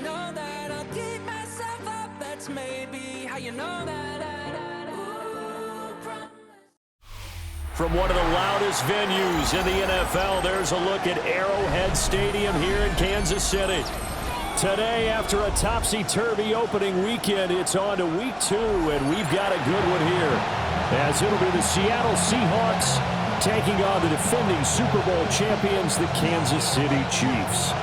know that I'll keep myself up. That's maybe how you know that. From one of the loudest venues in the NFL, there's a look at Arrowhead Stadium here in Kansas City. Today, after a topsy-turvy opening weekend, it's on to week 2, and we've got a good one here, as it'll be the Seattle Seahawks taking on the defending Super Bowl champions, the Kansas City Chiefs.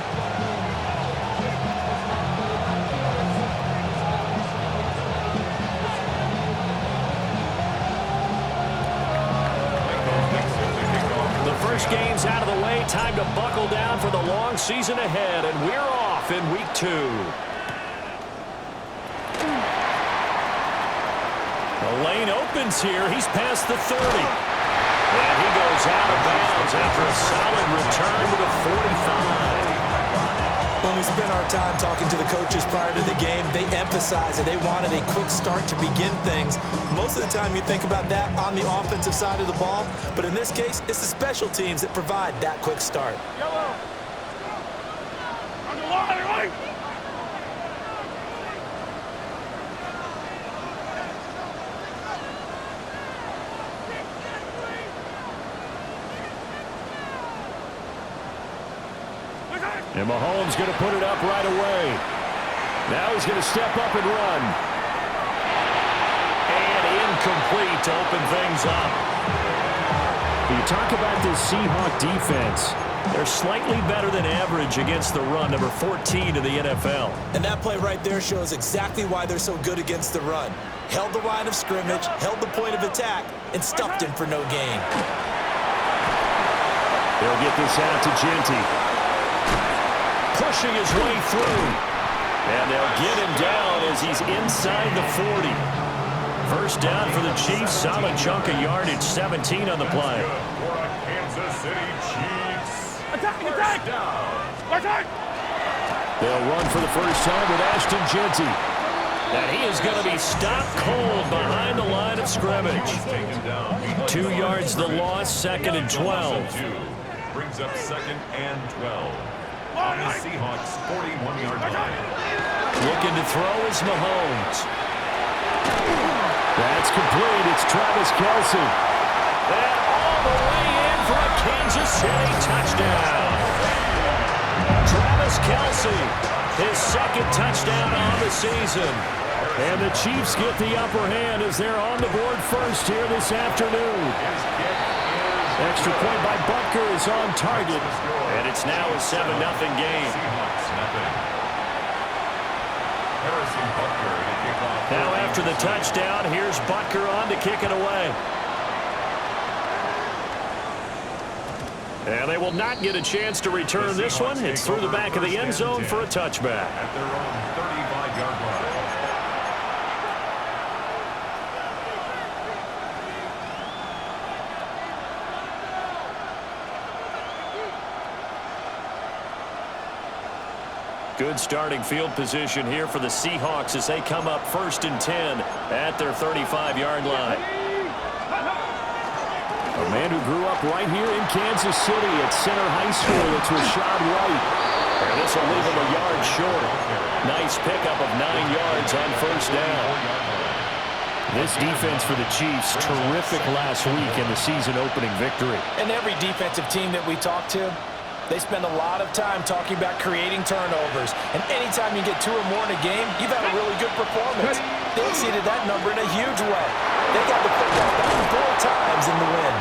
Games out of the way, time to buckle down for the long season ahead, and we're off in week 2. The lane opens here. He's past the 30. And he goes out of bounds after a solid return to the 45. When we spent our time talking to the coaches prior to the game, they emphasized that they wanted a quick start to begin things. Most of the time you think about that on the offensive side of the ball, but in this case, it's the special teams that provide that quick start. Yellow. On the line, right? And Mahomes going to put it up right away. Now he's going to step up and run. And incomplete to open things up. When you talk about this Seahawk defense, they're slightly better than average against the run, number 14 in the NFL. And that play right there shows exactly why they're so good against the run. Held the line of scrimmage, held the point of attack, and stuffed him for no gain. They'll get this out to Genty. Pushing his way through. And they'll get him down as he's inside the 40. First down for the Chiefs. Solid chunk of yardage. 17 on the play. For a Kansas City Chiefs. Attack! Attack! They'll run for the first time with Ashton Genty. And he is going to be stopped cold behind the line of scrimmage. 2 yards the loss. 2nd and 12. Brings up 2nd and 12. On the Seahawks' 41-yard line. Looking to throw is Mahomes. That's complete. It's Travis Kelce. And all the way in for a Kansas City touchdown. Travis Kelce, his 2nd touchdown on the season. And the Chiefs get the upper hand as they're on the board first here this afternoon. Extra point by Butker is on target. And it's now a 7-0 game. Now after the touchdown, here's Butker on to kick it away. And they will not get a chance to return this one. It's through the back of the end zone for a touchback. At their own 35-yard line. Good starting field position here for the Seahawks as they come up 1st and 10 at their 35-yard line. A man who grew up right here in Kansas City at Center High School. It's Rashad White. And this will leave him a yard short. Nice pickup of 9 yards on first down. This defense for the Chiefs, terrific last week in the season-opening victory. And every defensive team that we talk to, they spend a lot of time talking about creating turnovers. And anytime you get 2 or more in a game, you've had a really good performance. They exceeded that number in a huge way. They got the football down 4 times in the win.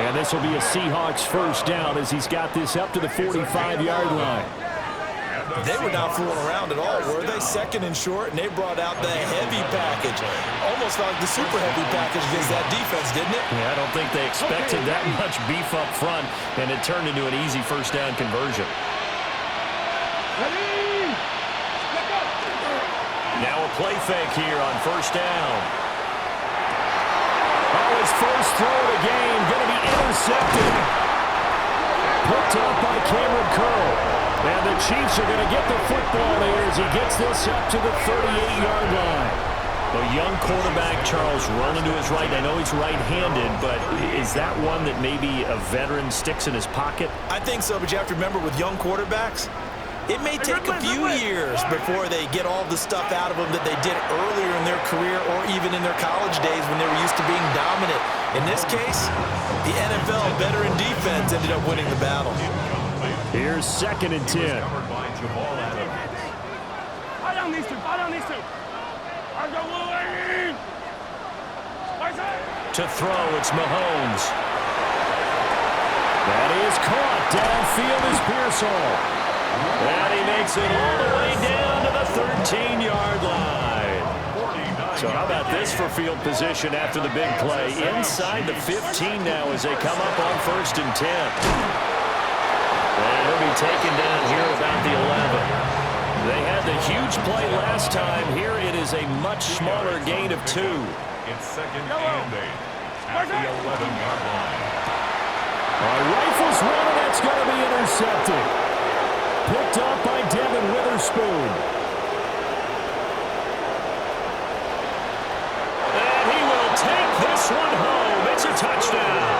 And this will be a Seahawks first down as he's got this up to the 45-yard line. They were not fooling around at all, were they? 2nd and short, and they brought out the heavy package. Almost like the super heavy package against that defense, didn't it? Yeah, I don't think they expected that much beef up front, and it turned into an easy first down conversion. Now a play fake here on first down. Oh, his first throw of the game going to be intercepted. Picked up by Cameron Curl. And the Chiefs are going to get the football here as he gets this up to the 38-yard line. The young quarterback, Charles, rolling to his right. I know he's right-handed, but is that one that maybe a veteran sticks in his pocket? I think so, but you have to remember with young quarterbacks, It may take a few years before they get all the stuff out of them that they did earlier in their career or even in their college days when they were used to being dominant. In this case, the NFL veteran defense ended up winning the battle. Here's 2nd and 10. Covered by Jamal Adams. Fire down these two. To throw, it's Mahomes. That is caught. Downfield is Pearsall. And he makes it all the way down to the 13-yard line. So how about this for field position after the big play? Inside the 15 now as they come up on 1st and 10. And he'll be taken down here about the 11. They had the huge play last time. Here it is a much smaller gain of 2. It's 2nd and 8 at the 11-yard line. Rifles one, and that's going to be intercepted. Picked up by Devin Witherspoon. And he will take this one home. It's a touchdown.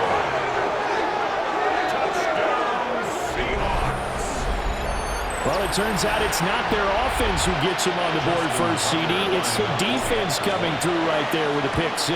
Touchdown, Seahawks. Well, it turns out it's not their offense who gets him on the board first, CD. It's the defense coming through right there with a pick 6.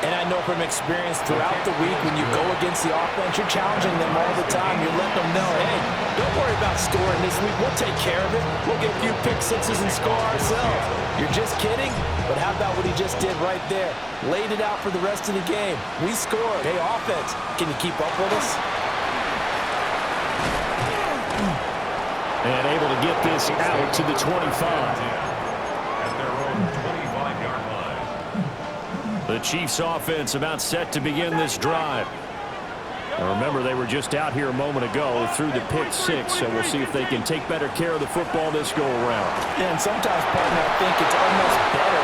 And I know from experience throughout the week when you go against the offense, you're challenging them all the time. You're letting them know, hey, don't worry about scoring this week. We'll take care of it. We'll get a few pick 6s and score ourselves. You're just kidding? But how about what he just did right there? Laid it out for the rest of the game. We scored. Hey, offense, can you keep up with us? And able to get this out to the 25. At their own 25-yard line. The Chiefs offense about set to begin this drive. Now remember, they were just out here a moment ago through the pick 6, so we'll see if they can take better care of the football this go-around. Yeah, and sometimes, partner, I think it's almost better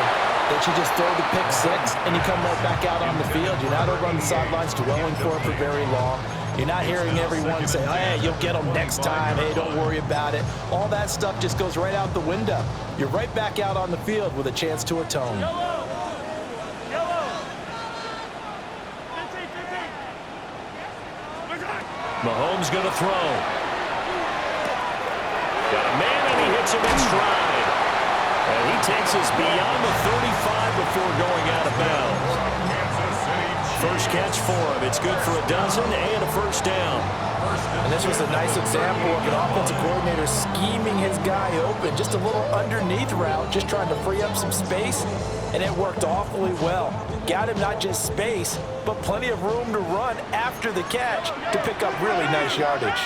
that you just throw the pick 6 and you come right back out on the field. You're not over on the sidelines dwelling for it for very long. You're not hearing everyone say, oh, hey, you'll get them next time. Hey, don't worry about it. All that stuff just goes right out the window. You're right back out on the field with a chance to atone. Yellow. 15. Mahomes going to throw. Got a man, and he hits him in stride. And he takes us beyond the 35 before going out of bounds. First catch for him. It's good for a dozen and a first down. And this was a nice example of an offensive coordinator scheming his guy open. Just a little underneath route, just trying to free up some space, and it worked awfully well. Got him not just space, but plenty of room to run after the catch to pick up really nice yardage.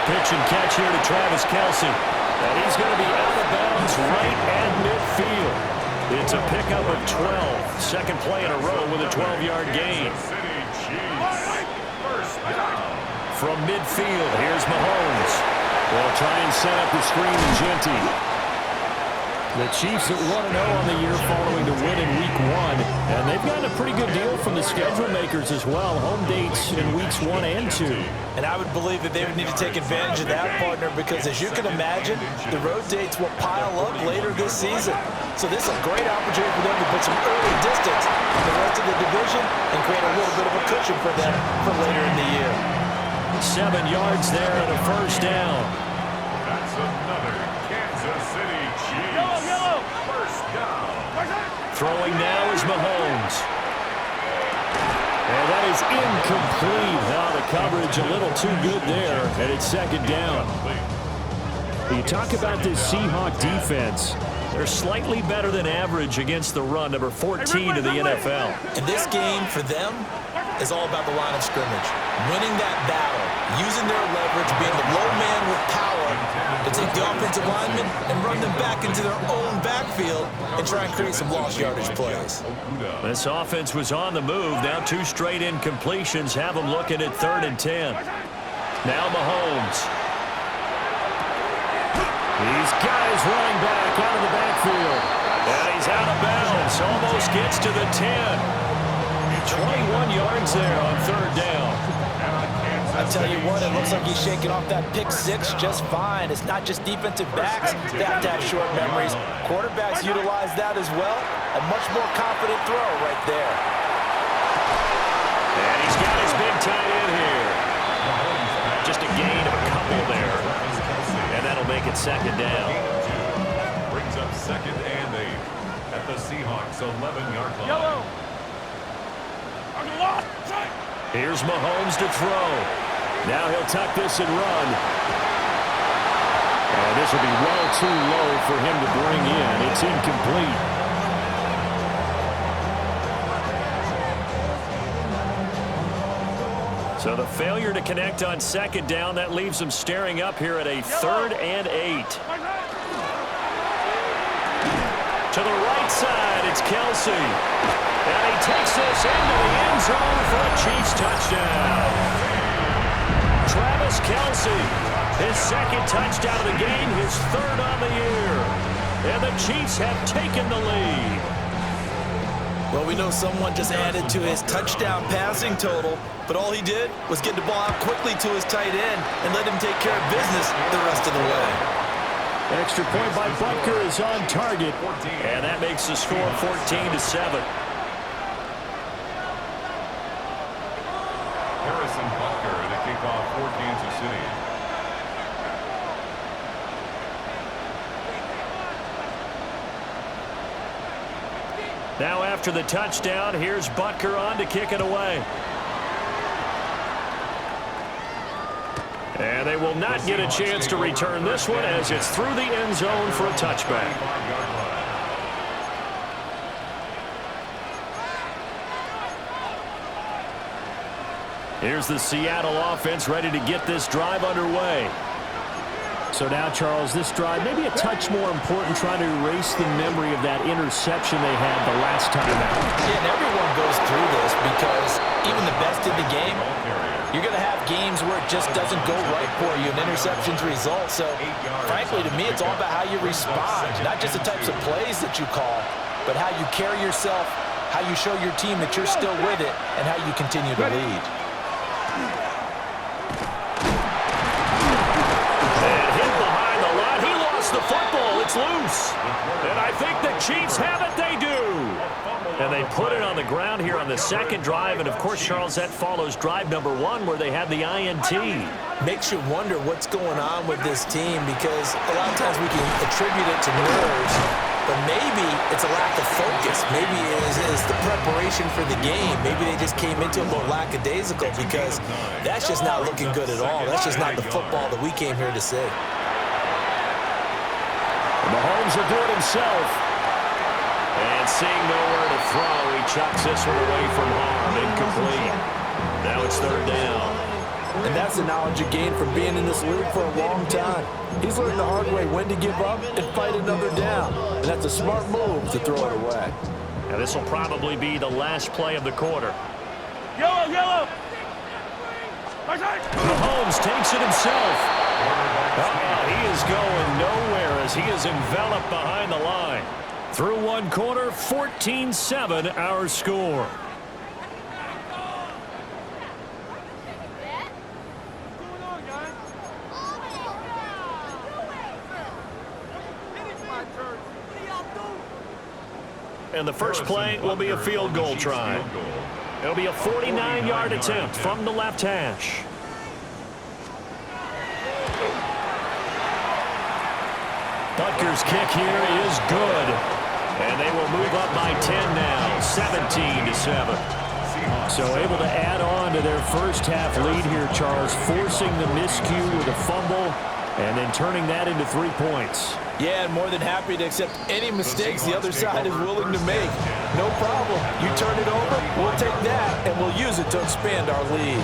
Pitch and catch here to Travis Kelce. And he's going to be out of bounds right at midfield. It's a pickup of 12. Second play in a row with a 12-yard gain. From midfield, here's Mahomes. They'll try and set up the screen to Genty. The Chiefs at 1-0 on the year following the win in Week 1. And they've gotten a pretty good deal from the schedule makers as well. Home dates in Weeks 1 and 2. And I would believe that they would need to take advantage of that, partner, because as you can imagine, the road dates will pile up later this season. So this is a great opportunity for them to put some early distance in the rest of the division and create a little bit of a cushion for them for later in the year. 7 yards there and a first down. That's another Kansas City Chiefs. Yellow. First down. Throwing now is Mahomes. And that is incomplete. Now the coverage a little too good there, and it's second down. You talk about this Seahawk defense. They're slightly better than average against the run, number 14 in the NFL. And this game for them is all about the line of scrimmage. Winning that battle, using their leverage, being the low man with power to take the offensive linemen and run them back into their own backfield and try and create some lost yardage plays. This offense was on the move. Now 2 straight incompletions have them looking at 3rd and 10. Now Mahomes. He's got his running back out of the backfield. And he's out of bounds. Almost gets to the 10. 21 yards there on 3rd down. I tell you what, it looks like he's shaking off that pick 6 just fine. It's not just defensive backs that have to have short memories. Quarterbacks utilize that as well. A much more confident throw right there. And he's got his big tight end here. Just a gain of a second down. Brings up 2nd and 8 at the Seahawks 11-yard line. Yellow. Here's Mahomes to throw. Now he'll tuck this and run. And this will be well too low for him to bring in. It's incomplete. So the failure to connect on 2nd down, that leaves them staring up here at a 3rd and 8. To the right side, it's Kelce. And he takes this into the end zone for a Chiefs touchdown. Travis Kelce, his 2nd touchdown of the game, his 3rd on the year. And the Chiefs have taken the lead. Well, we know someone just added to his touchdown passing total, but all he did was get the ball out quickly to his tight end and let him take care of business the rest of the way. Extra point by Butker is on target, and that makes the score 14-7. Harrison Butker to kick off for Kansas City. Now after the touchdown, here's Butker on to kick it away. And they will not get a chance to return this one as it's through the end zone for a touchback. Here's the Seattle offense ready to get this drive underway. So now, Charles, this drive maybe a touch more important, trying to erase the memory of that interception they had the last time out. Yeah, and everyone goes through this because even the best in the game, you're going to have games where it just doesn't go right for you, and interceptions result. So, frankly, to me, it's all about how you respond, not just the types of plays that you call, but how you carry yourself, how you show your team that you're still with it, and how you continue to lead. And hit behind the line. He lost the football. It's loose. And I think the Chiefs have it. They do. And they put it on the ground here on the 2nd drive. And, of course, Charles, that follows drive number 1 where they had the INT. Makes you wonder what's going on with this team because a lot of times we can attribute it to nerves, but maybe it's a lack of focus. Maybe it's the preparation for the game. Maybe they just came into it a little lackadaisical because that's just not looking good at all. That's just not the football that we came here to see. Mahomes will do it himself. And seeing nowhere to throw, he chucks this one away from harm. Incomplete. Now it's 3rd down. And that's the knowledge you gain from being in this league for a long time. He's learned the hard way when to give up and fight another down. And that's a smart move to throw it away. Now this will probably be the last play of the quarter. Yellow, yellow. Mahomes takes it himself. He is going nowhere as he is enveloped behind the line. Through one quarter, 14-7 our score. And the first play will be a field goal try. It'll be a 49-yard attempt from the left hash. Butker's kick here is good. And they will move up by 10 now, 17-7. So able to add on to their first half lead here, Charles, forcing the miscue with a fumble and then turning that into 3 points. Yeah, and more than happy to accept any mistakes the other side is willing to make. No problem. You turn it over, we'll take that, and we'll use it to expand our lead.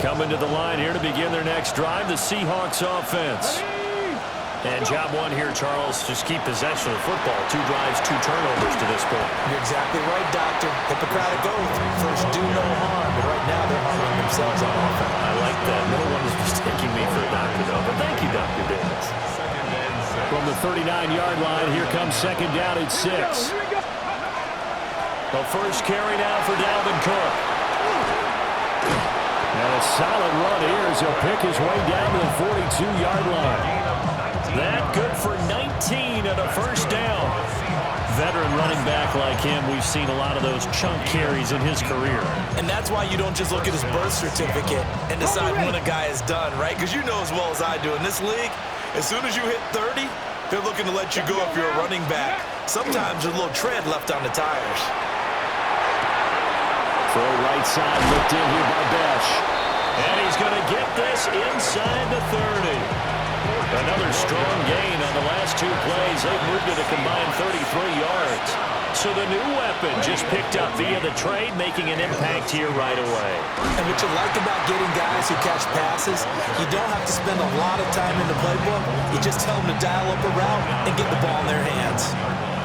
Coming to the line here to begin their next drive, the Seahawks offense. And job one here, Charles, just keep possession of the football. 2 drives, 2 turnovers to this point. You're exactly right, Doctor. Hippocratic oath. First, do no harm. But right now, they're harming themselves on offense. I like that. No one is mistaking me for a doctor, though. But thank you, Dr. Davis. From the 39-yard line, here comes 2nd down at 6. The first carry now for Dalvin Cook. And a solid run here as he'll pick his way down to the 42-yard line. That good for 19 and a first down. veteran running back like him, we've seen a lot of those chunk carries in his career. And that's why you don't just look at his birth certificate and decide when a guy is done, right? Because you know as well as I do, in this league, as soon as you hit 30, they're looking to let you go if you're a running back. Sometimes there's a little tread left on the tires. Throw right side, looked in here by Besh. And he's going to get this inside the 30. Another strong gain on the last two plays. They've moved it a combined 33 yards. So the new weapon just picked up via the trade, making an impact here right away. And what you like about getting guys who catch passes, you don't have to spend a lot of time in the playbook. You just tell them to dial up a route and get the ball in their hands.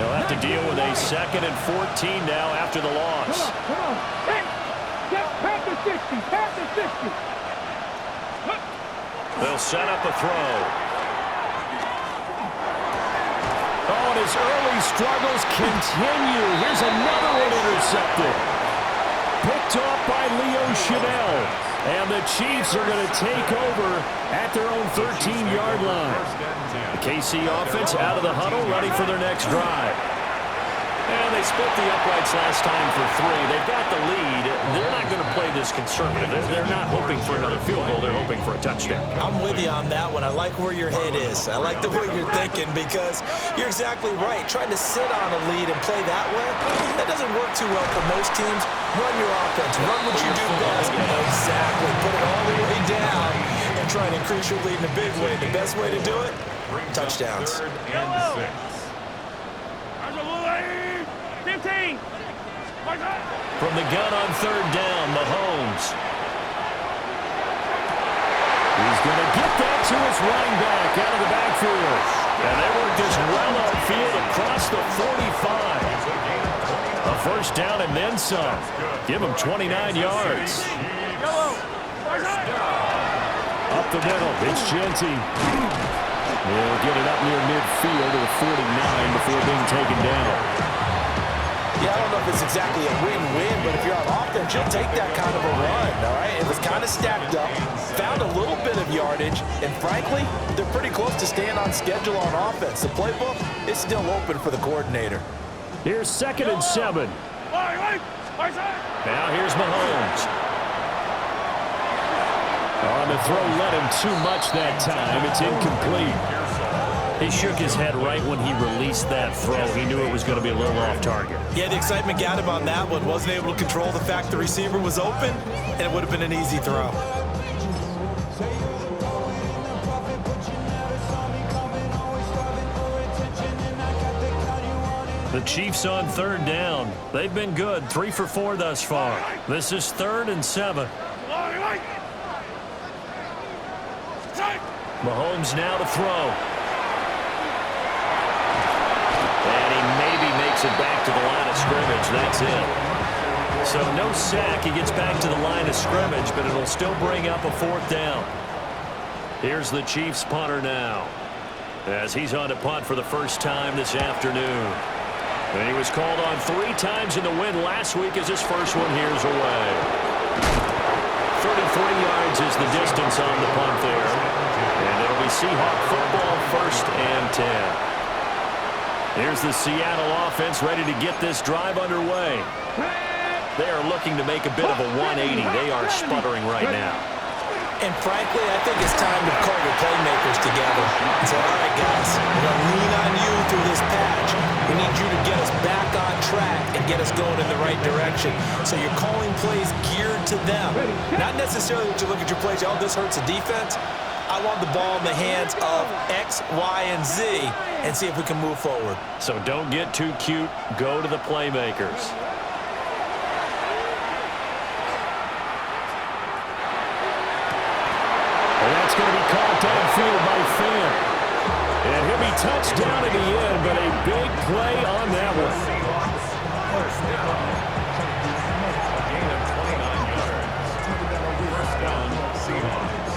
They'll have to deal with a 2nd and 14 now after the loss. Come on. Hey, get past the 60. Past the 60. They'll set up a throw. Oh, and his early struggles continue. Here's another one intercepted. Picked off by Leo Chanel. And the Chiefs are going to take over at their own 13-yard line. The KC offense out of the huddle, ready for their next drive. And they split the uprights last time for 3. They've got the lead. They're not going to play this conservative. They're not hoping for another field goal. They're hoping for a touchdown. I'm with you on that one. I like where your head is. I like the way you're thinking because you're exactly right. Trying to sit on a lead and play that way, that doesn't work too well for most teams. Run your offense. Run what you do best. Exactly. Put it all the way down and try and increase your lead in a big way. The best way to do it, touchdowns. 3rd and 6. 15. From the gun on 3rd down, Mahomes. He's going to get that to his running back out of the backfield. And they work this well upfield across the 45. A first down and then some. Give him 29 yards. Up the middle, it's Genty. He'll get it up near midfield to the 49 before being taken down. Yeah, I don't know if it's exactly a win-win, but if you're on offense, you'll take that kind of a run, all right? It was kind of stacked up, found a little bit of yardage, and frankly, they're pretty close to staying on schedule on offense. The playbook is still open for the coordinator. Here's 2nd and 7. Now here's Mahomes. On the throw, let him too much that time. It's incomplete. He shook his head right when he released that throw. He knew it was going to be a little off target. Yeah, the excitement got him on that one. Wasn't able to control the fact the receiver was open, and it would have been an easy throw. The Chiefs on 3rd down. They've been good, 3 for 4 thus far. This is 3rd and 7. Mahomes now to throw. And he maybe makes it back to the line of scrimmage. That's it. So no sack. He gets back to the line of scrimmage, but it'll still bring up a 4th down. Here's the Chiefs punter now, as he's on to punt for the first time this afternoon. And he was called on 3 times in the win last week as his first one here's away. 33 yards is the distance on the punt there. And it'll be Seahawk football, 1st and 10. Here's the Seattle offense ready to get this drive underway. They are looking to make a bit of a 180. They are sputtering right now. And frankly, I think it's time to call your playmakers together and say, all right, guys, we're going to lean on you through this patch. We need you to get us back on track and get us going in the right direction. So you're calling plays geared to them. Not necessarily that you look at your plays, oh, this hurts the defense. I want the ball in the hands of X, Y, and Z and see if we can move forward. So don't get too cute. Go to the playmakers. And that's going to be caught downfield by Fant. And he'll be touched down at the end, but a big play on that one. First down. A gain of 29 yards. First down, Seahawks.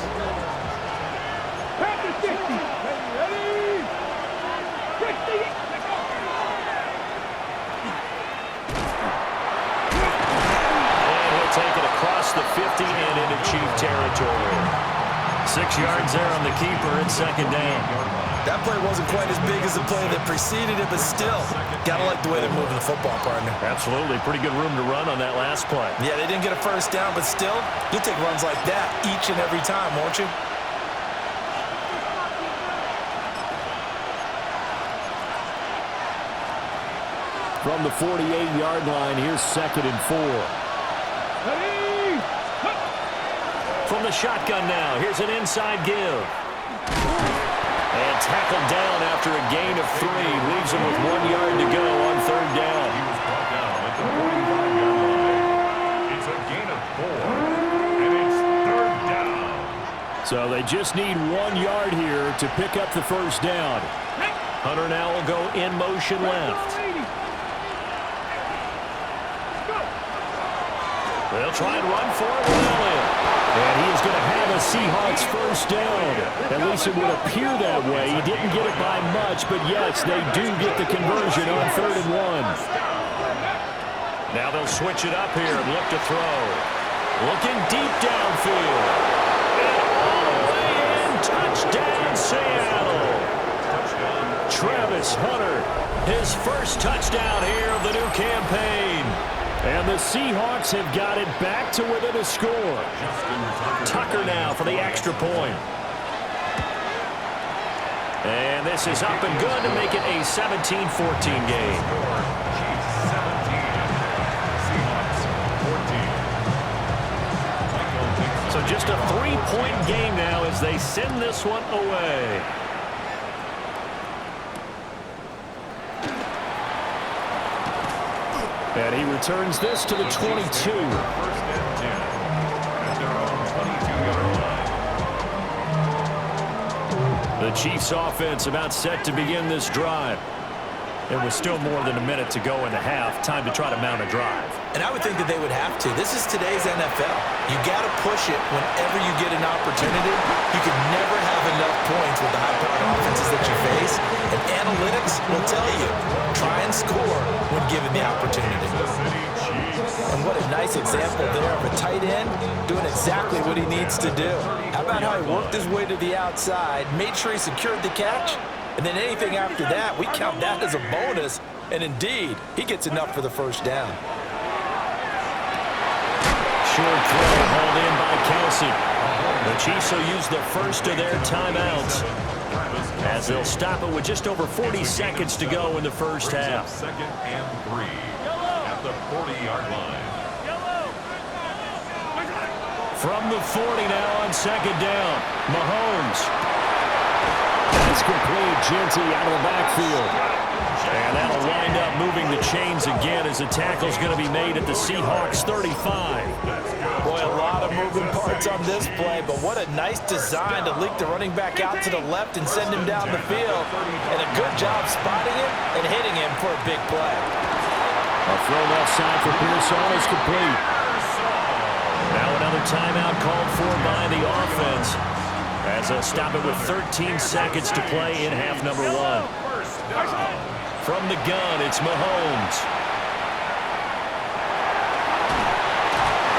Take it across the 50 and into Chief territory. 6 yards there on the keeper at 2nd down. That play wasn't quite as big as the play that preceded it, but still, gotta like the way they're moving the football, partner. Absolutely. Pretty good room to run on that last play. Yeah, they didn't get a first down, but still, you'll take runs like that each and every time, won't you? From the 48-yard line, here's 2nd and 4. From the shotgun now, here's an inside give. And tackled down after a gain of 3. Leaves him with 1 yard to go on 3rd down. He was brought down at the 45-yard line. It's a gain of 4, and it's 3rd down. So they just need 1 yard here to pick up the first down. Hunter now will go in motion left. They'll try and run for it with Elliott. And he is going to have a Seahawks first down. At least it would appear that way. He didn't get it by much, but yes, they do get the conversion on 3rd and 1. Now they'll switch it up here and look to throw. Looking deep downfield. And all the way in. Touchdown, Seattle. Travis Hunter, his first touchdown here of the new campaign. And the Seahawks have got it back to within a score. Tucker now for the extra point. And this is up and good to make it a 17-14 game. So just a 3-point game now as they send this one away. And he returns this to the 22. First and 10 at their own 22-yard line. The Chiefs offense about set to begin this drive. It was still more than a minute to go in the half. Time to try to mount a drive. And I would think that they would have to. This is today's NFL. You got to push it whenever you get an opportunity. You can never have enough points with the high-powered offenses that you face. And analytics will tell you, try and score when given the opportunity. And what a nice example there of a tight end doing exactly what he needs to do. How about how he worked his way to the outside, made sure he secured the catch, and then anything after that, we count that as a bonus. And indeed, he gets enough for the first down. Short throw hauled in by Kelsey. The Chiefs will use the first of their timeouts as they'll stop it with just over 40 seconds to go in the first half. 2nd and 3 at the 40-yard line. From the 40 now on 2nd down, Mahomes. That's complete. Genty out of the backfield. And that'll wind up moving the chains again as the tackle's going to be made at the Seahawks 35. Boy, a lot of moving parts on this play, but what a nice design to leak the running back out to the left and send him down the field. And a good job spotting him and hitting him for a big play. A throw left side for Pearson is complete. Now another timeout called for by the offense as they'll stop it with 13 seconds to play in half number 1. From the gun, it's Mahomes.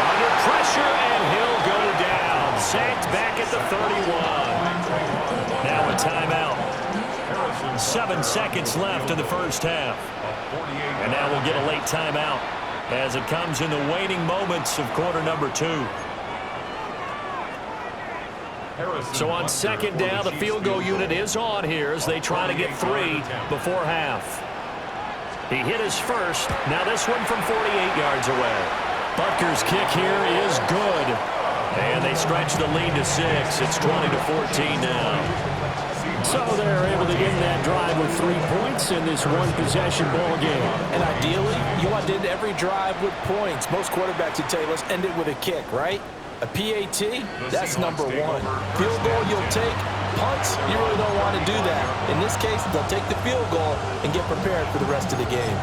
Under pressure, and he'll go down. Sacked back at the 31. Now a timeout. 7 seconds left in the first half. And now we'll get a late timeout as it comes in the waning moments of quarter number 2. So on 2nd down, the field goal unit is on here as they try to get 3 before half. He hit his first. Now this one from 48 yards away. Butker's kick here is good. And they stretch the lead to 6. It's 20-14 now. So they're able to end that drive with 3 points in this one-possession ball game. And ideally, you want to end every drive with points. Most quarterbacks would tell you, let's end it with a kick, right? A PAT, that's number 1. Field goal you'll take. Punts, you really don't want to do that. In this case, they'll take the field goal and get prepared for the rest of the game.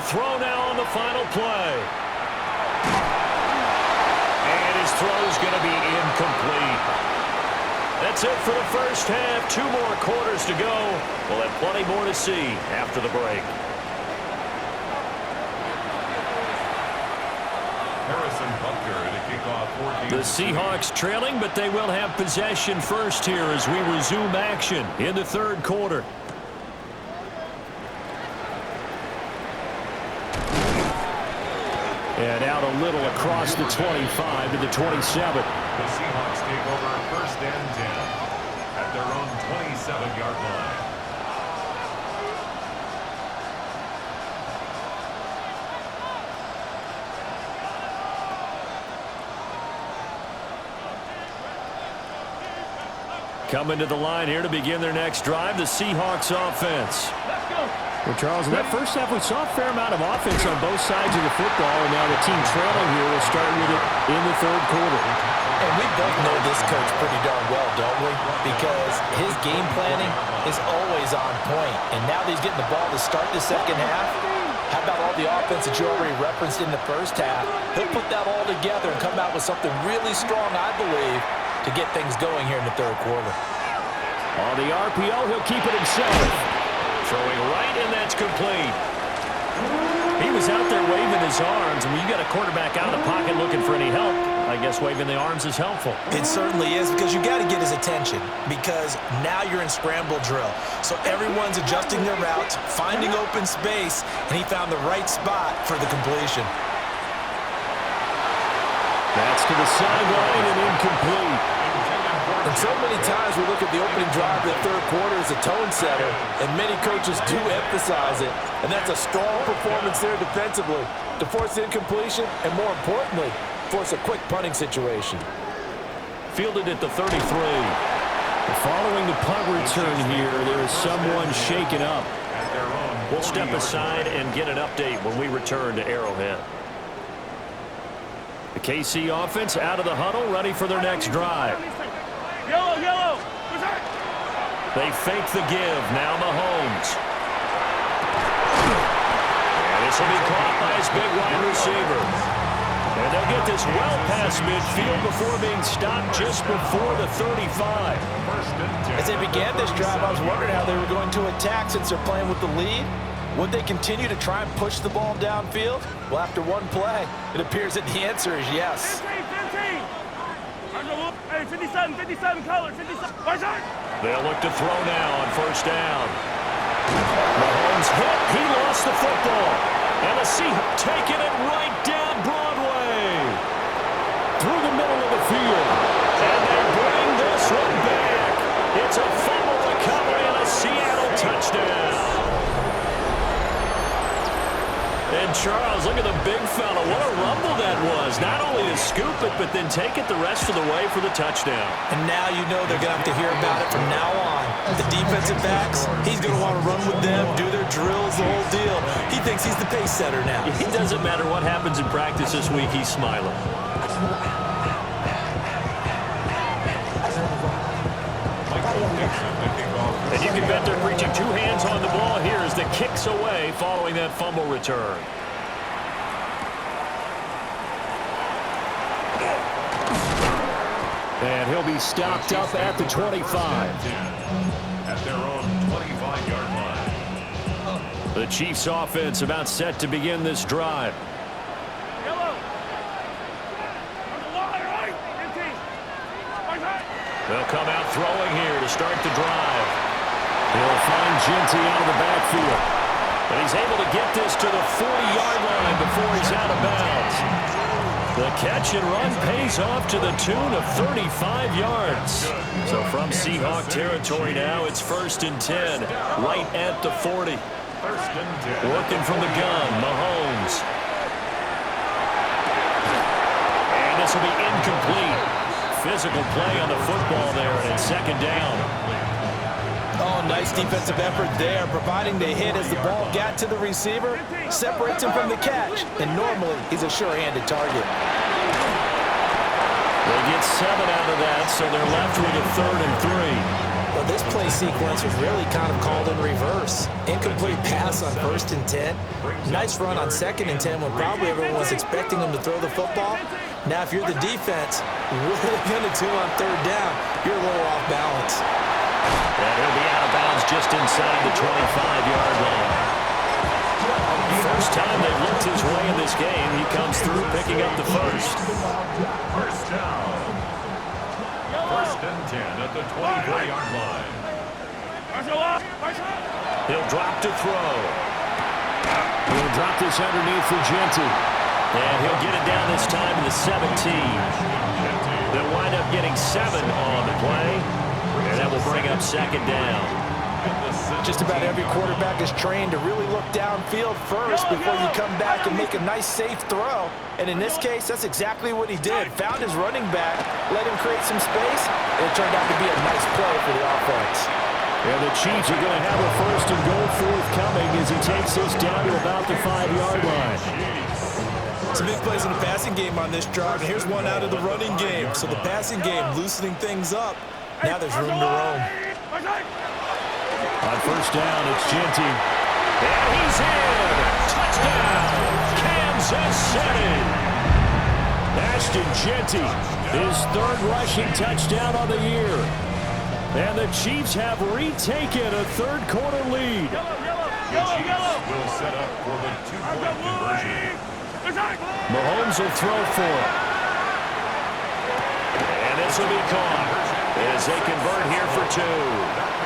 throw now on the final play. And his throw's going to be incomplete. That's it for the first half. 2 more quarters to go. We'll have plenty more to see after the break. Harrison Butker to kick off 14. The Seahawks trailing, but they will have possession first here as we resume action in the third quarter. And out a little across the 25 to the 27. The Seahawks take over first and 10 at their own 27-yard line. Coming to the line here to begin their next drive, the Seahawks offense. Well, Charles, in that first half, we saw a fair amount of offense on both sides of the football, and now the team trailing here will start with it in the third quarter. And we both know this coach pretty darn well, don't we? Because his game planning is always on point. And now that he's getting the ball to start the second half, how about all the offense that you already referenced in the first half? He'll put that all together and come out with something really strong, I believe, to get things going here in the third quarter. On the RPO, he'll keep it himself. Throwing right, and that's complete. He was out there waving his arms, and when you got a quarterback out of the pocket looking for any help, I guess waving the arms is helpful. It certainly is, because you got to get his attention, because now you're in scramble drill. So everyone's adjusting their routes, finding open space, and he found the right spot for the completion. That's to the sideline and incomplete. And so many times we look at the opening drive of the third quarter as a tone setter, and many coaches do emphasize it. And that's a strong performance there defensively to force incompletion and, more importantly, force a quick punting situation. Fielded at the 33. Following the punt return here, there is someone shaken up. We'll step aside and get an update when we return to Arrowhead. The KC offense out of the huddle, ready for their next drive. Yellow, yellow. They fake the give. Now Mahomes. And this will be caught by his big wide receiver. And they'll get this well past midfield before being stopped just before the 35. As they began this drive, I was wondering how they were going to attack since they're playing with the lead. Would they continue to try and push the ball downfield? Well, after one play, it appears that the answer is yes. 57 color, 57. They'll look to throw now on first down. Mahomes hit. He lost the football. And the Seahawks taking it right down Broadway. Through the middle of the field. And they bring this one back. It's a fumble recovery and a Seattle touchdown. And Charles, look at the big fella. What a rumble that was. Not only to scoop it, but then take it the rest of the way for the touchdown. And now you know they're going to have to hear about it from now on. The defensive backs, he's going to want to run with them, do their drills, the whole deal. He thinks he's the pace setter now. It doesn't matter what happens in practice this week, he's smiling. And you can bet they're reaching 2 hands on the ball here as the kick's away following that fumble return. And he'll be stopped up at the 25. At their own 25-yard line. The Chiefs offense about set to begin this drive. Yellow. They'll come out throwing here to start the drive. He'll find Ginty out of the backfield. But he's able to get this to the 40-yard line before he's out of bounds. The catch and run pays off to the tune of 35 yards. So from Seahawk territory now, it's 1st and 10, right at the 40. 1st and 10. Working from the gun, Mahomes. And this will be incomplete. Physical play on the football there, and 2nd down. Oh, nice defensive effort there, providing the hit as the ball got to the receiver, separates him from the catch, and normally he's a sure-handed target. They get 7 out of that, so they're left with a 3rd and 3. Well, this play sequence was really kind of called in reverse. Incomplete pass on 1st and 10. Nice run on 2nd and 10 when probably everyone was expecting him to throw the football. Now, if you're the defense, what are they going to do on 3rd down? You're a little off balance. And he'll be out of bounds just inside the 25-yard line. First time they've looked his way in this game. He comes through picking up the first. First down. 1st and 10 at the 24-yard line. He'll drop to throw. He'll drop this underneath for Genty. And he'll get it down this time to the 17. They'll wind up getting 7 on the play. And that will bring up 2nd down. Just about every quarterback is trained to really look downfield first before you come back and make a nice, safe throw. And in this case, that's exactly what he did. Found his running back, let him create some space, and it turned out to be a nice play for the offense. And the Chiefs are going to have a 1st and goal forthcoming as he takes this down to about the 5-yard line. Some big plays in the passing game on this drive, and here's one out of the running game. So the passing game loosening things up. Now there's room to roam. On 1st down, it's Genty. And he's in! Touchdown! Kansas City! Ashton Genty, his 3rd rushing touchdown on the year. And the Chiefs have retaken a 3rd quarter lead. The Chiefs will set up for the 2-point conversion. Mahomes will throw for it. And this will be caught as they convert here for 2.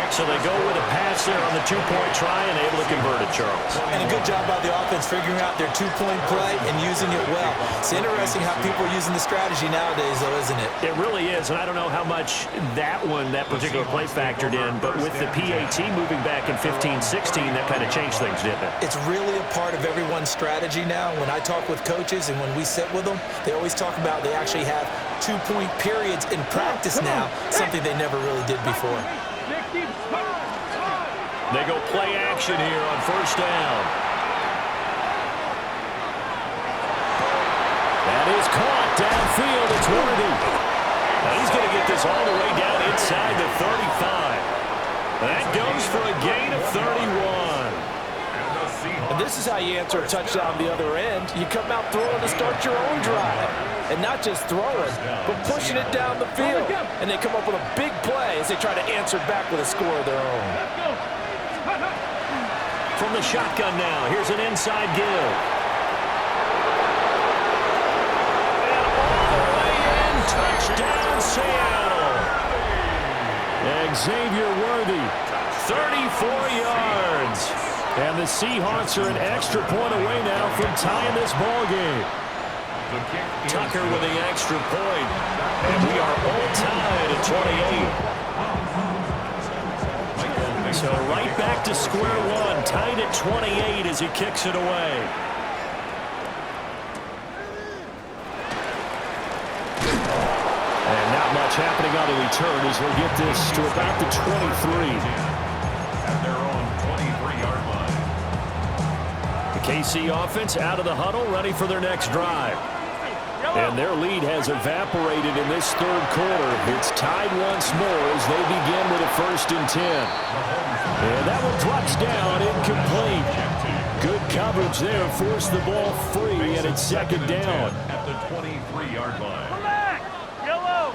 So they go with a pass there on the 2-point try and able to convert it, Charles. And a good job by the offense figuring out their 2-point play and using it well. It's interesting how people are using the strategy nowadays, though, isn't it? It really is, and I don't know how much that particular play factored in, but with the PAT moving back in 15-16, that kind of changed things, didn't it? It's really a part of everyone's strategy now. When I talk with coaches and when we sit with them, they always talk about they actually have 2-point periods in practice now, something they never really did before. They go play action here on 1st down. That is caught downfield. It's Worthy. Now he's going to get this all the way down inside the 35. That goes for a gain of 31. And this is how you answer a touchdown the other end. You come out throwing to start your own drive. And not just throwing, but pushing it down the field. And they come up with a big play as they try to answer back with a score of their own. From the shotgun now, here's an inside give. And all the way in, touchdown Seattle. Xavier Worthy, 34 yards. And the Seahawks are an extra point away now from tying this ball game. Tucker with the extra point. And we are all tied at 28. So right back to square one, tied at 28 as he kicks it away. And not much happening on the return as he'll get this to about the 23. At their own 23-yard line. The KC offense out of the huddle, ready for their next drive. And their lead has evaporated in this 3rd quarter. It's tied once more as they begin with a 1st and 10. And that one drops down, incomplete. Good coverage there, forced the ball free, and it's 2nd down. At the 23-yard line. Yellow!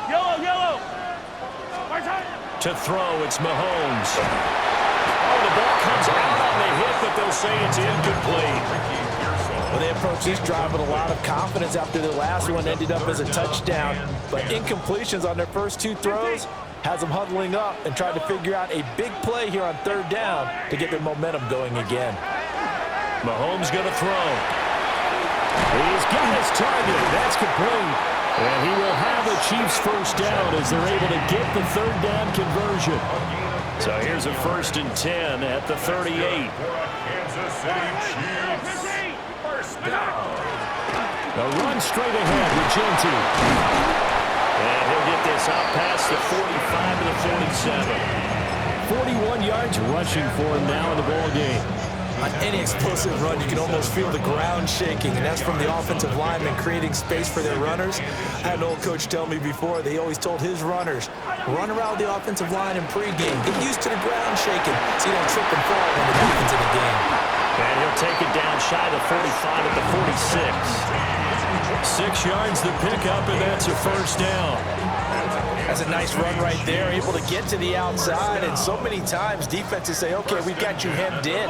Yellow, yellow! To throw, it's Mahomes. Oh, the ball comes out on the hit, but they'll say it's incomplete. Well, they approached this drive with a lot of confidence after the last one ended up as a touchdown. But incompletions on their first 2 throws has them huddling up and trying to figure out a big play here on 3rd down to get their momentum going again. Mahomes going to throw. He's got his target. That's complete. And he will have the Chiefs 1st down as they're able to get the 3rd down conversion. So here's a 1st and 10 at the 38. Kansas City Chiefs. 1st down. A run straight ahead with Genty. And he'll get this out past the 45 to the 47. 41 yards rushing for him now in the ball game. On any explosive run, you can almost feel the ground shaking, and that's from the offensive linemen creating space for their runners. I had an old coach tell me before, they always told his runners, run around the offensive line in pregame. Get used to the ground shaking so you don't trip and fall when it happens in the game. And he'll take it down shy of the 45 at the 46. 6 yards the pickup, and that's a first down. That's a nice run right there, able to get to the outside, and so many times defenses say, okay, we've got you hemmed in.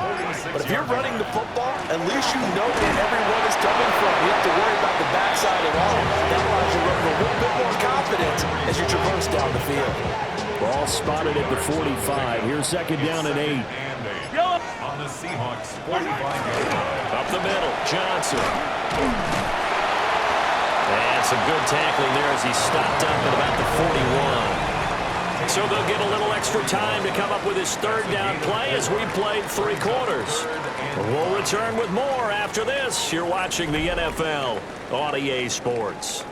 But if you're running the football, at least you know where everyone is coming from. You have to worry about the backside at all. That allows you to run with a little bit more confidence as you traverse down the field. Ball spotted at the 45. Here's second down and 8. On the Seahawks 45-yard line. Up the middle, Johnson. And some good tackling there as he stopped up at about the 41. So they'll get a little extra time to come up with his third down play as we played 3 quarters. We'll return with more after this. You're watching the NFL on EA Sports.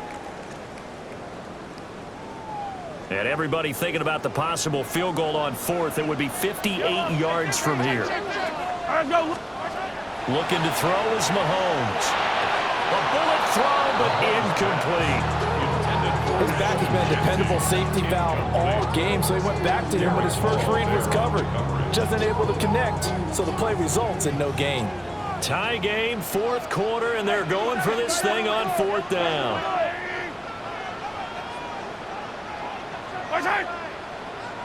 And everybody thinking about the possible field goal on 4th. It would be 58 yards from here. Looking to throw is Mahomes. A bullet throw, but incomplete. His back has been a dependable safety valve all game, so he went back to him when his first read was covered. Just unable to connect, so the play results in no gain. Tie game, 4th quarter, and they're going for this thing on 4th down.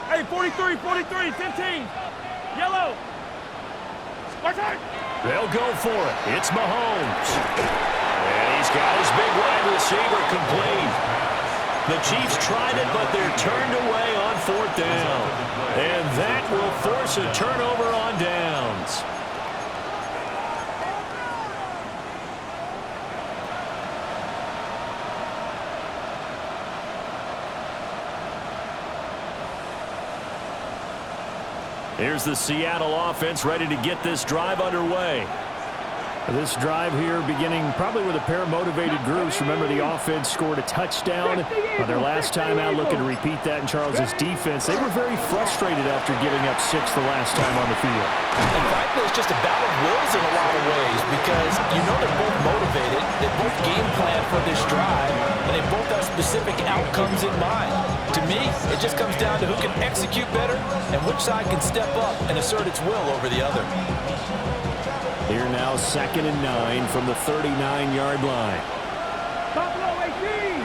Hey, 43, 15. Yellow. They'll go for it. It's Mahomes. And he's got his big wide receiver complete. The Chiefs tried it, but they're turned away on 4th down. And that will force a turnover on downs. Here's the Seattle offense ready to get this drive underway. This drive here beginning probably with a pair of motivated groups. Remember, the offense scored a touchdown their last time out, looking to repeat that in Charles' defense. They were very frustrated after giving up 6 the last time on the field. And frankly, it's just a battle of wills in a lot of ways because you know they're both motivated, they both game plan for this drive, and they both have specific outcomes in mind. To me, it just comes down to who can execute better and which side can step up and assert its will over the other. Here now, 2nd and 9 from the 39-yard line. Top low, 18.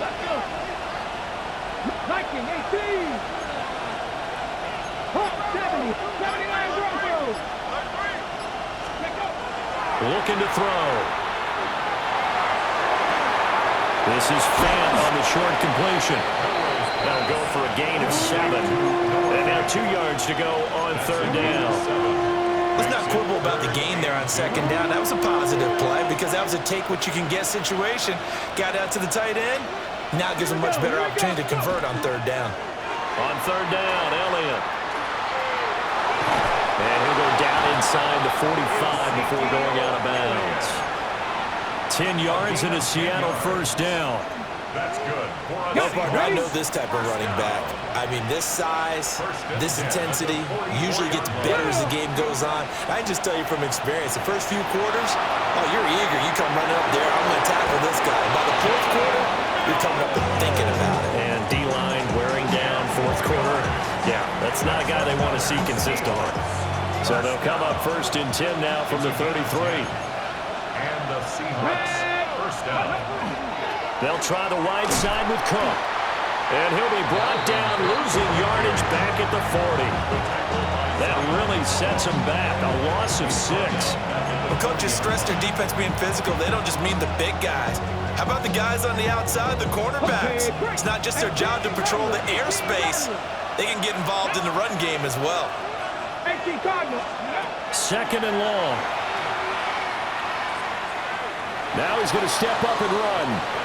Let's go. Viking, 18. Hawk, 70. 79 Broncos. Looking to throw. This is Fant on the short completion. They'll go for a gain of 7. And now 2 yards to go on 3rd down. Let's not quibble about the gain there on 2nd down. That was a positive play because that was a take-what-you-can-get situation. Got out to the tight end. Now it gives them a much better opportunity to convert on 3rd down. On 3rd down, Elliott. And he'll go down inside the 45 before going out of bounds. 10 yards and a Seattle 1st down. That's good. Well, partner, I know this type of running back. I mean, this size, this intensity usually gets better as the game goes on. I can just tell you from experience, the first few quarters, oh, you're eager. You come running up there, I'm going to tackle this guy. By the 4th quarter, you're coming up and thinking about it. And D-line wearing down 4th quarter. Yeah, that's not a guy they want to see consistently. So they'll come up 1st and 10 now from the 33. And the Seahawks 1st down. They'll try the wide side with Cook. And he'll be brought down, losing yardage back at the 40. That really sets him back, a loss of 6. Well, coaches stress their defense being physical. They don't just mean the big guys. How about the guys on the outside, the cornerbacks? It's not just their job to patrol the airspace. They can get involved in the run game as well. 18 Cardinals. 2nd and long. Now he's going to step up and run.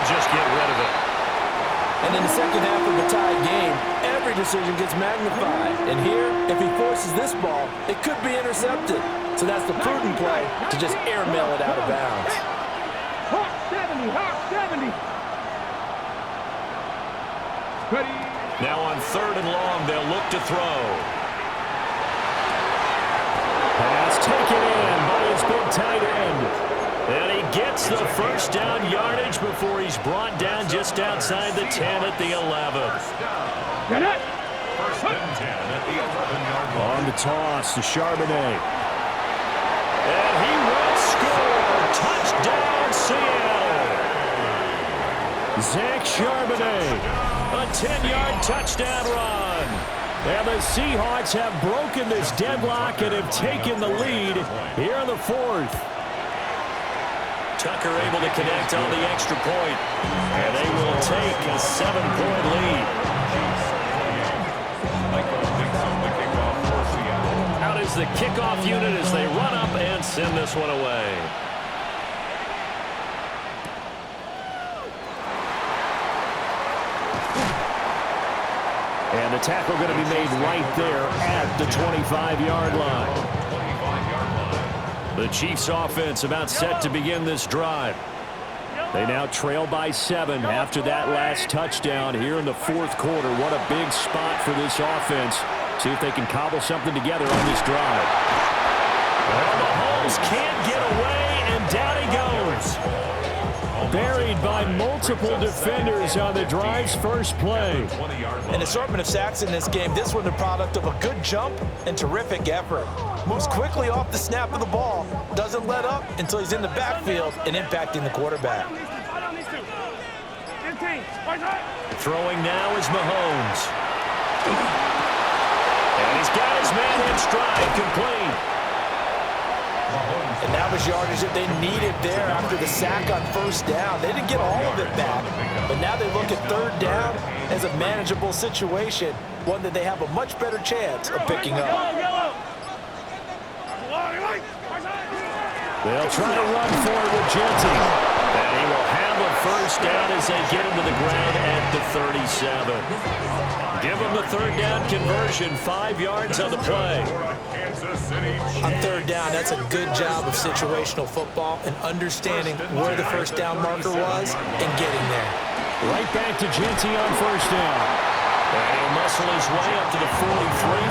Just get rid of it. And in the second half of the tied game, every decision gets magnified. And here, if he forces this ball, it could be intercepted. So that's the prudent play to just airmail it out of bounds. Hawk 70, Hawk 70. Ready. Now on 3rd and long, they'll look to throw. And he gets the first down yardage before he's brought down just outside the 10 at the 11. Get it. First and 10 at the 11-yard line. On the toss to Charbonnet. And he will score. Touchdown, Seattle. Zach Charbonnet. A 10-yard touchdown run. And the Seahawks have broken this deadlock and have taken the lead here in the fourth. Tucker able to connect on the extra point. And they will take a 7-point lead. Out is the kickoff unit as they run up and send this one away. And the tackle going to be made right there at the 25-yard line. The Chiefs offense about set to begin this drive. They now trail by 7 after that last touchdown here in the fourth quarter. What a big spot for this offense. See if they can cobble something together on this drive. Well, Mahomes can't get away, and down he goes. Buried by multiple defenders on the drive's first play. An assortment of sacks in this game. This one the product of a good jump and terrific effort. Moves quickly off the snap of the ball. Doesn't let up until he's in the backfield and impacting the quarterback. Throwing now is Mahomes. And he's got his man in stride, complete. And that was yardage that they needed there after the sack on first down. They didn't get all of it back, but now they look at third down as a manageable situation, one that they have a much better chance of picking up. They'll try to run for it with Genty. And he will have a first down as they get him to the ground at the 37. Give him the third down conversion, 5 yards on the play. On third down, that's a good job of situational football and understanding where the first down marker was and getting there. Right back to Genty on first down. And he'll muscle his way up to the 43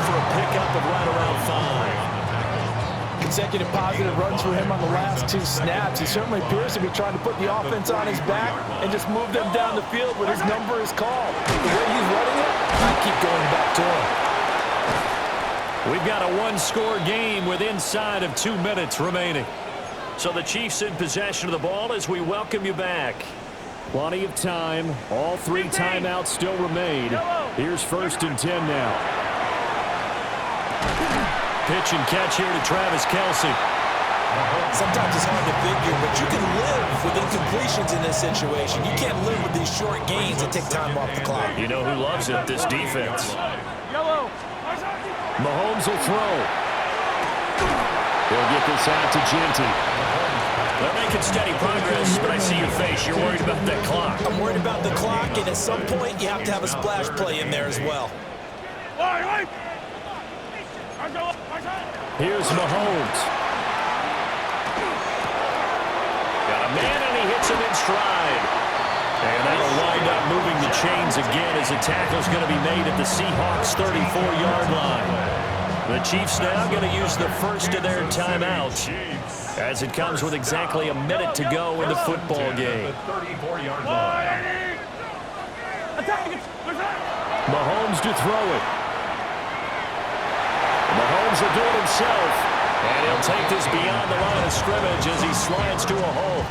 for a pickup of right around 5. Consecutive positive runs for him on the last 2 snaps. He certainly appears to be trying to put the offense on his back and just move them down the field when his number is called. The way he's running it, I keep going back to him. We've got a 1-score game with inside of 2 minutes remaining. So the Chiefs in possession of the ball as we welcome you back. Plenty of time. All 3 timeouts still remain. Here's first and 10 now. Pitch and catch here to Travis Kelce. Sometimes it's hard to figure, but you can live with incompletions in this situation. You can't live with these short gains that take time off the clock. You know who loves it? This defense. Mahomes will throw. He'll get this out to Genty. They're making steady progress, but I see your face. You're worried about that clock. I'm worried about the clock, and at some point, you have to have a splash play in there as well. Here's Mahomes. Got a man, and he hits him in stride. And that'll wind up moving the chains again as the tackle's going to be made at the Seahawks' 34-yard line. The Chiefs now going to use the first of their timeouts as it comes with exactly a minute to go in the football game. Mahomes to throw it. Mahomes will do it himself. And he'll take this beyond the line of scrimmage as he slides to a hole.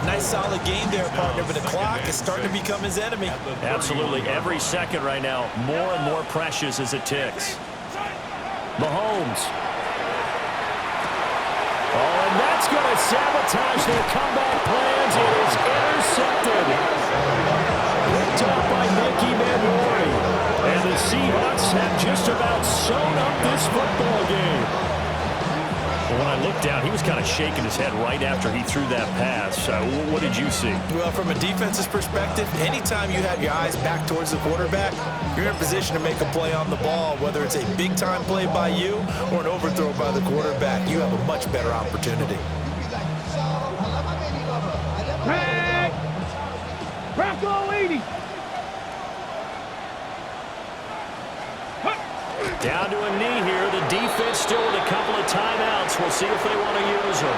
Nice solid game there, partner, but the clock is starting to become his enemy. Absolutely. Every second right now, more and more precious as it ticks. Mahomes. Oh, and that's going to sabotage their comeback plans. It is intercepted. Picked up by Nicky Manlori. And the Seahawks have just about sewn up this football game. Well, when I looked down, he was kind of shaking his head right after he threw that pass. What did you see? Well, from a defense's perspective, anytime you have your eyes back towards the quarterback, you're in a position to make a play on the ball, whether it's a big-time play by you or an overthrow by the quarterback. You have a much better opportunity. Bronco 80. Down to a knee here. The defense still with a couple of timeouts. We'll see if they want to use them.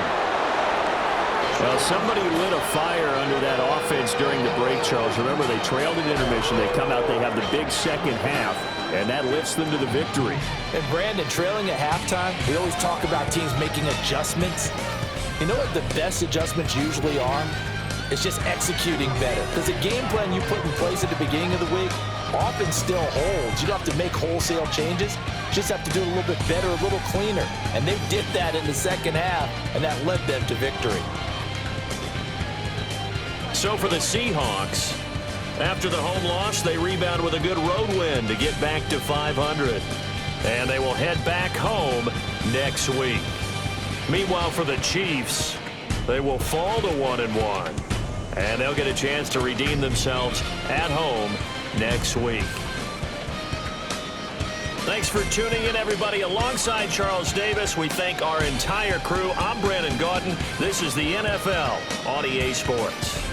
Well, somebody lit a fire under that offense during the break, Charles. Remember, they trailed at intermission. They come out, they have the big second half, and that lifts them to the victory. And Brandon, trailing at halftime, we always talk about teams making adjustments. You know what the best adjustments usually are? It's just executing better. Because the game plan you put in place at the beginning of the week often still holds. You don't have to make wholesale changes. You just have to do it a little bit better, a little cleaner. And they did that in the second half, and that led them to victory. So for the Seahawks, after the home loss, they rebound with a good road win to get back to 500. And they will head back home next week. Meanwhile, for the Chiefs, they will fall to 1-1. And they'll get a chance to redeem themselves at home next week. Thanks for tuning in, everybody. Alongside Charles Davis, we thank our entire crew. I'm Brandon Gaudin. This is the NFL on EA Sports.